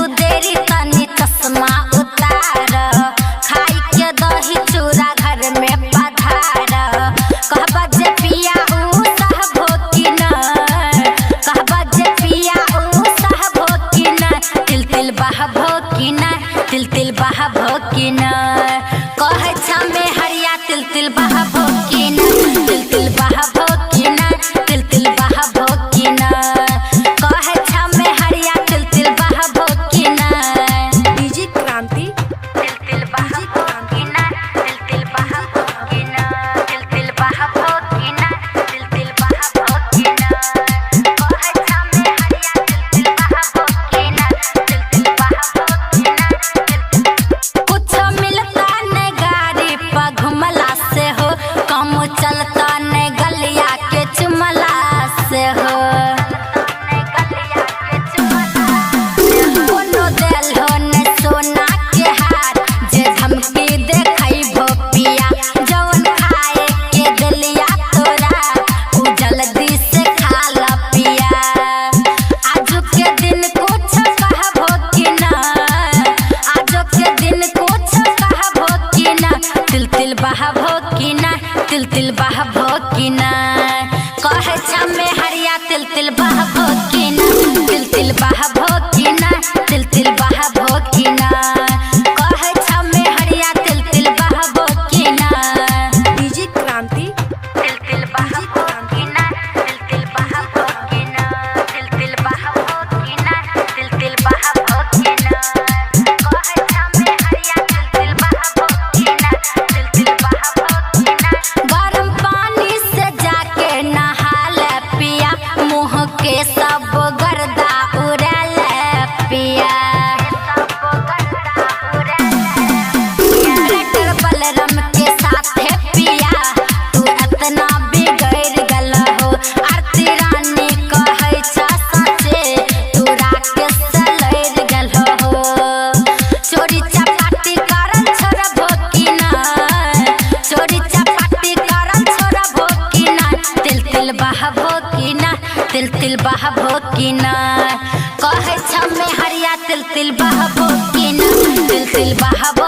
तू देरी तनी चश्मा उतार, खाई के दही चूड़ा घर में पधार। कहबा जे पिया ऊ सहबो कि न, कहबा जे पिया ऊ सहबो कि न, तिल तिल बहबो कि न, तिल तिल बहबो कि न। कहे छमे हरिया तिल तिल बहबो कि न, तिल तिल बहबो कि न, तिल तिल बहबो कि न। कहे छमे हरिया तिल तिल बहबो कि न। डीजे क्रांति तिल तिल बहबो कि न, तिल तिल बहबो कि न, तिल तिल बहबो कि न, तिल तिल बहबो कि न। कहे छमे हरिया तिल तिल बहबो कि न, तिल तिल बहबो कि न। कुछ मिलता न गाड़ी पर घुमला से हो, कम चलता न गलिया के चुमला से हो। कोनो देलो न सोना के हार, जे धमकी देखैबो पिया, जवन खाए के दिलिया तोरा उ जल्दी से खा ल पिया। आजो के दिन कुछ कहबो कि न, आजो के दिन कुछ कहबो कि न, तिल तिल बहबो कि न, तिल तिल बहबो कि न। कहे छमे हरिया तिल तिल बहबो कि न, तिल तिल बहबो कि न, तिल तिल बहबो कि न। कहे छमे हरिया तिल तिल बहबो कि न। डीजे क्रांति तिल तिल बहबो कि न, तिल तिल बहबो कि न, तिल तिल बहबो कि न, तिल तिल बहबो कि न। कहे छमे हरिया तिल तिल बहबो कि न, तिल तिल बहबो कि न। गरम पानी से जाके नहा ले पिया, मुँह के सब गर्दा उड़ल पिया। ट्रैक्टर बलराम के साथ है पिया, तू इतना बिगड़ गल हो। आरती रानी कहे छ सचे, तू राकेश से लड़ गल हो। चोरी चपाटी करन छोड़बो कि न, चोरी चपाटी करन छोड़बो कि न, तिल तिल बहबो कि न, तिल तिल बहबो कि न। कहे छमे हरिया तिल तिल बहबो कि न, तिल तिल बहबो